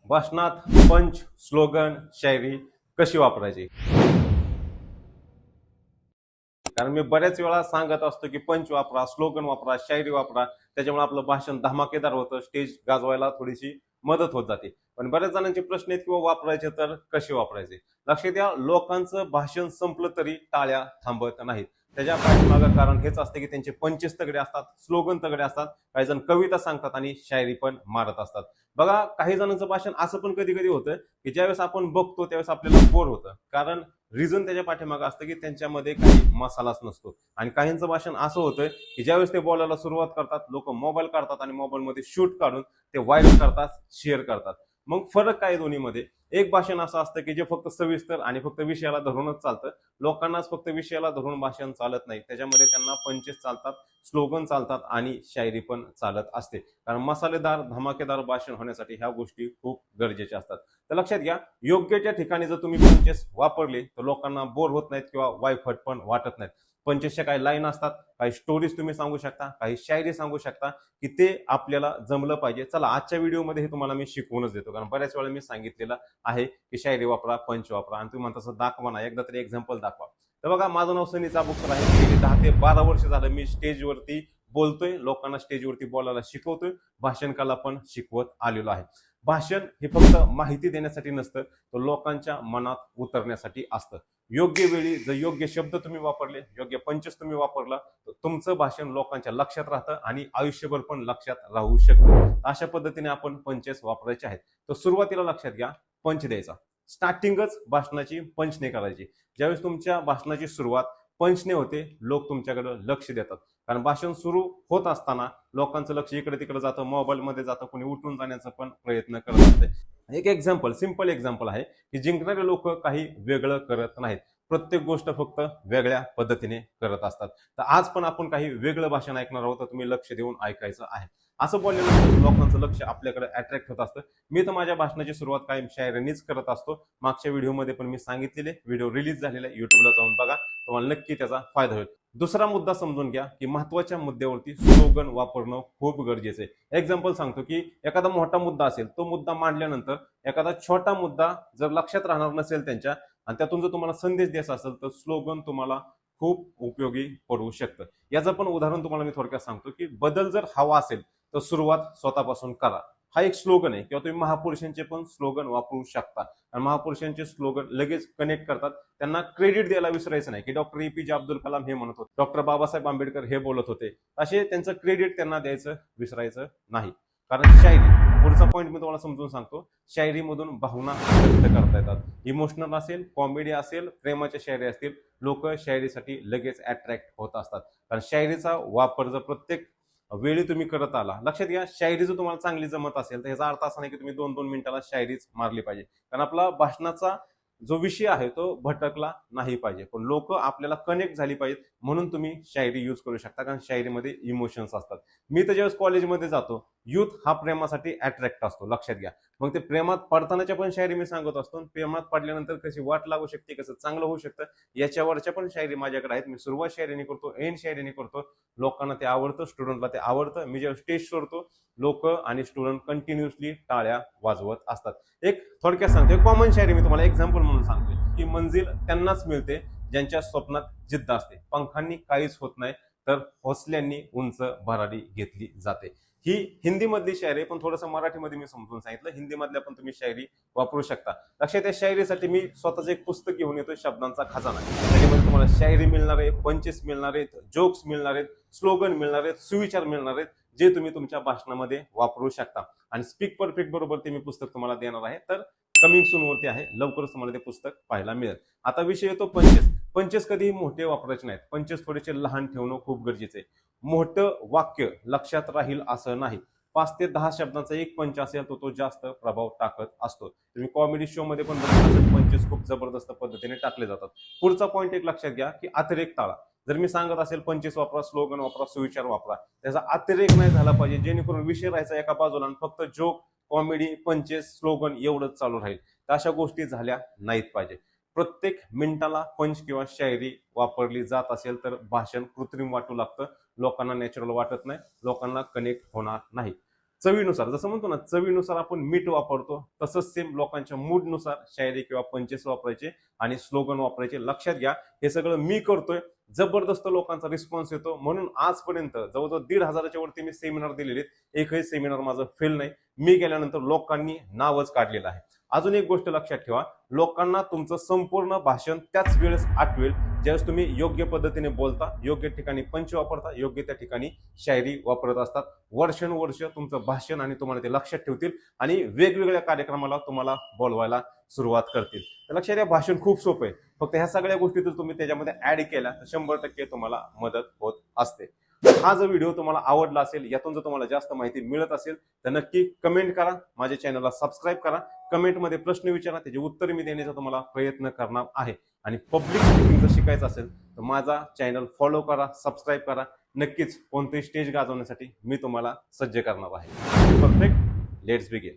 भाषणात पंच, स्लोगन, शायरी कशी वापरायची? कारण मी बऱ्याच वेळा सांगत असतो की पंच वापरा, स्लोगन वापरा, शायरी वापरा. त्याच्यामुळे आपलं भाषण धमाकेदार होतं, स्टेज गाजवायला थोडीशी मदत होत जाते. पण बऱ्याच जणांचे प्रश्न आहेत किंवा वापरायचे तर कसे वापरायचे? लक्षात घ्या, लोकांचं भाषण संपलं तरी टाळ्या थांबत नाहीत. त्याच्या पाठीमागं कारण हेच असते की त्यांचे पंचेस तगडे असतात, स्लोगन तगडे असतात. काही जण कविता सांगतात आणि शायरी पण मारत असतात. बघा, काही जणांचं भाषण असं पण कधी कधी होतं की ज्यावेळेस आपण बघतो त्यावेळेस आपल्याला बोर होतं. कारण रिझन त्याच्या पाठीमागे असतं की त्यांच्यामध्ये काही मसालाच नसतो. आणि काहींचं भाषण असं होतं की ज्यावेळेस ते बोलायला सुरुवात करतात, लोक मोबाईल काढतात आणि मोबाईलमध्ये शूट काढून ते व्हायरल करतात, शेअर करतात. मग फरक काय दोन्हीमध्ये? एक भाषण असं असतं की जे फक्त सविस्तर आणि फक्त विषयाला धरूनच चालतं. लोकांनाच फक्त विषयाला धरून भाषण चालत नाही, त्याच्यामध्ये त्यांना पंचेस चालतात, स्लोगन चालतात आणि शायरी पण चालत असते. कारण मसालेदार धमाकेदार भाषण होण्यासाठी ह्या गोष्टी खूप गरजेच्या असतात. तर लक्षात घ्या, योग्य त्या ठिकाणी जर तुम्ही पंचेस वापरले तर लोकांना बोर होत नाहीत किंवा वायफट पण वाटत नाहीत. पंचेसच्या काही लाईन असतात, काही स्टोरीज तुम्ही सांगू शकता, काही शायरी सांगू शकता की ते आपल्याला जमलं पाहिजे. चला, आजच्या व्हिडिओमध्ये हे तुम्हाला मी शिकवूनच देतो. कारण बऱ्याच वेळा मी सांगितलेलं आहे की शायरी वापरा, पंच वापरा, आणि तुम्ही म्हणता तसं दाखवा ना, एकदा तरी एक्झाम्पल दाखवा. तर बघा, माझं नाव सनी चाबुक सर आहे. गेली 10 ते 12 वर्ष झालं मी स्टेजवरती बोलतोय, लोकांना स्टेजवरती बोलायला शिकवतोय, भाषण कला पण शिकवत आलेलो आहे. भाषण हे फक्त माहिती देण्यासाठी नसतं, तर लोकांच्या मनात उतरण्यासाठी असतं. योग्य वेळी जर योग्य शब्द तुम्ही वापरले, योग्य पंचस तुम्ही वापरला, तर तुमचं भाषण लोकांच्या लक्षात राहतं आणि आयुष्यभर पण लक्षात राहू शकतं. अशा पद्धतीने आपण पंचेस वापरायचे आहेत. तर सुरुवातीला लक्षात घ्या, पंच द्यायचा. स्टार्टिंगच भाषणाची पंचने करायची. ज्यावेळेस तुमच्या भाषणाची सुरुवात पंचने होते, लोक तुमच्याकडे लक्ष देतात. कारण भाषण सुरू होत असताना लोकांचं लक्ष इकडे तिकडे जातं, मोबाईलमध्ये जातं, कोणी उठून जाण्याचा पण प्रयत्न करत असते. एक एक्झाम्पल, सिंपल एक्झाम्पल आहे की जिंकणारे लोक काही वेगळं करत नाहीत. प्रत्येक गोष्ट फक्त वेगळ्या पद्धतीने करत असतात. तर आज पण आपण काही वेगळं भाषण ऐकणार आहोत, तर तुम्ही लक्ष देऊन ऐकायचं आहे. असं बोलल्यानंतर लोकांचं लक्ष आपल्याकडे अट्रॅक्ट होत असतं. मी तर माझ्या भाषणाची सुरुवात कायम शायरीनीच करत असतो. मागच्या व्हिडिओमध्ये पण मी सांगितलेले, व्हिडिओ रिलीज झालेला आहे, युट्यूबला जाऊन बघा, तुम्हाला नक्की त्याचा फायदा होईल. दुसरा मुद्दा समजून घ्या की महत्वाच्या मुद्द्यावरती स्लोगन वापरणं खूप गरजेचं आहे. एक्झाम्पल सांगतो की एखादा मोठा मुद्दा असेल, तो मुद्दा मांडल्यानंतर एखादा छोटा मुद्दा जर लक्षात राहणार नसेल त्यांच्या, आणि त्यातून जर तुम्हाला संदेश द्यायचा असेल, तर स्लोगन तुम्हाला खूप उपयोगी पडू शकतं. याचं पण उदाहरण तुम्हाला मी थोडक्यात सांगतो की बदल जर हवा असेल तर सुरुवात स्वतःपासून करा. हा एक स्लोगन आहे. किंवा तुम्ही महापुरुषांचे पण स्लोगन वापरू शकता. आणि महापुरुषांचे स्लोगन लगेच कनेक्ट करतात. त्यांना क्रेडिट द्यायला विसरायचं नाही की डॉक्टर APJ अब्दुल कलाम हे म्हणत होते, डॉक्टर बाबासाहेब आंबेडकर हे बोलत होते. असे त्यांचं क्रेडिट त्यांना द्यायचं विसरायचं नाही. कारण शायरी, पुढचा पॉईंट मी तुम्हाला समजून सांगतो, शायरीमधून भावना व्यक्त करता येतात. इमोशनल असेल, कॉमेडी असेल, प्रेमाच्या शायरी असतील, लोक शायरीसाठी लगेच अट्रॅक्ट होत असतात. कारण शायरीचा वापर जर प्रत्येक वेळी तुम्ही करत आला, लक्षात घ्या, शायरी जर तुम्हाला चांगली जमत असेल तर याचा अर्थ असा नाही की तुम्ही 2-2 मिनिटाला शायरीच मारली पाहिजे. कारण आपला भाषणाचा जो विषय आहे तो भटकला नाही पाहिजे, पण लोक आपल्याला कनेक्ट झाली पाहिजेत, म्हणून तुम्ही शायरी यूज करू शकता. कारण शायरीमध्ये इमोशन्स असतात. मी तर ज्यावेळेस कॉलेजमध्ये जातो, युथ हा प्रेमासाठी अट्रॅक्ट असतो, लक्षात घ्या. मग ते प्रेमात पडतानाच्या पण शायरी मी सांगत असतो, प्रेमात पडल्यानंतर कशी वाट लागू शकते, कसं चांगलं होऊ शकतं, याच्यावरच्या पण शायरी माझ्याकडे आहेत. मी सुरुवात शायरीने करतो, एंड शायरीने करतो. लोकांना ते आवडतं, स्टुडंटला ते आवडतं. मी जेव्हा स्टेज सोडतो, लोक आणि स्टुडंट कंटिन्युअसली टाळ्या वाजवत असतात. एक थोडक्यात सांगतो, कॉमन शायरी मी तुम्हाला एक्झाम्पल म्हणून सांगतोय की मंजिल त्यांनाच मिळते ज्यांच्या स्वप्नात जिद्द असते. पंखांनी काहीच होत नाही, तर हौसल्यांनी उंच भरारी घेतली जाते. ही हिंदी मधली शायरी, पण थोडंसं मराठीमध्ये मी समजून सांगितलं. हिंदी मधल्या पण तुम्ही शायरी वापरू शकता. लक्षात, त्या शायरीसाठी मी स्वतःच एक पुस्तक घेऊन येतो, शब्दांचा खजाना. त्याच्यामध्ये तुम्हाला शायरी मिळणार आहे, पंचेस मिळणार आहेत, जोक्स मिळणार आहेत, स्लोगन मिळणार आहेत, सुविचार मिळणार आहेत, जे तुम्ही तुमच्या भाषणामध्ये वापरू शकता. आणि स्पीक परफेक्ट बरोबर ते मी पुस्तक तुम्हाला देणार आहे. तर कमिंग सून वरती आहे, लवकरच तुम्हाला ते पुस्तक पाहायला मिळेल. आता विषय येतो पंचेस. पंचेस कधीही मोठे वापरायचे नाहीत. पंचेस थोडेसे लहान ठेवणं खूप गरजेचं आहे. मोठं वाक्य लक्षात राहील असं नाही. 5 ते 10 शब्दांचा एक पंच असेल तर तो जास्त प्रभाव टाकत असतो. तुम्ही कॉमेडी शो मध्ये पण पंचेस खूप जबरदस्त पद्धतीने टाकले जातात. पुढचा पॉईंट एक लक्षात घ्या की अतिरेक टाळा. जर मी सांगत असेल पंचेस वापरा, स्लोगन वापरा, सुविचार वापरा, त्याचा अतिरेक नाही झाला पाहिजे, जेणेकरून विषय राहायचा एका बाजूला आणि फक्त जोक, कॉमेडी, पंचेस, स्लोगन एवढंच चालू राहील. तर अशा गोष्टी झाल्या नाहीत पाहिजे. प्रत्येक मिनिटाला पंच किंवा शायरी वापरली जात असेल तर भाषण कृत्रिम वाटू लागतं, लोकांना नॅचरल वाटत नाही, लोकांना कनेक्ट होणार नाही. चवीनुसार, जसं म्हणतो ना चवीनुसार आपण मीठ वापरतो, तसंच सेम लोकांच्या मूडनुसार शायरी किंवा पंचेस वापरायचे आणि स्लोगन वापरायचे. लक्षात घ्या, हे सगळं मी करतोय, जबरदस्त लोकांचा रिस्पॉन्स येतो. म्हणून आजपर्यंत जवळजवळ 1,500च्या वरती मी सेमिनार दिलेले, एकही सेमिनार माझं फेल नाही. मी गेल्यानंतर लोकांनी नावच काढलेलं आहे. अजून एक गोष्ट लक्षात ठेवा, लोकांना तुमचं संपूर्ण भाषण त्याच वेळेस आठवेल ज्यावेळेस तुम्ही योग्य पद्धतीने बोलता, योग्य ठिकाणी पंच वापरता, योग्य त्या ठिकाणी शायरी वापरत असतात. वर्षानुवर्ष तुमचं भाषण आणि तुम्हाला ते लक्षात ठेवतील आणि वेगवेगळ्या कार्यक्रमाला तुम्हाला बोलवायला सुरुवात करतील. तर लक्षात घ्या, भाषण खूप सोपं आहे. फक्त ह्या सगळ्या गोष्टी जर तुम्ही त्याच्यामध्ये ऍड केल्या तर 100% तुम्हाला मदत होत असते. हा जर व्हिडिओ तुम्हाला आवडला असेल, यातून जर तुम्हाला जास्त माहिती मिळत असेल तर नक्की कमेंट करा, माझ्या चॅनलला सबस्क्राईब करा, कमेंटमध्ये प्रश्न विचारा, त्याचे उत्तर मी देण्याचा तुम्हाला प्रयत्न करणार आहे. आणि पब्लिक स्पीकिंग जर शिकायचं असेल तर माझा चॅनल फॉलो करा, सबस्क्राईब करा. नक्कीच कोणतेही स्टेज गाजवण्यासाठी मी तुम्हाला सज्ज करणार आहे. Perfect, let's begin.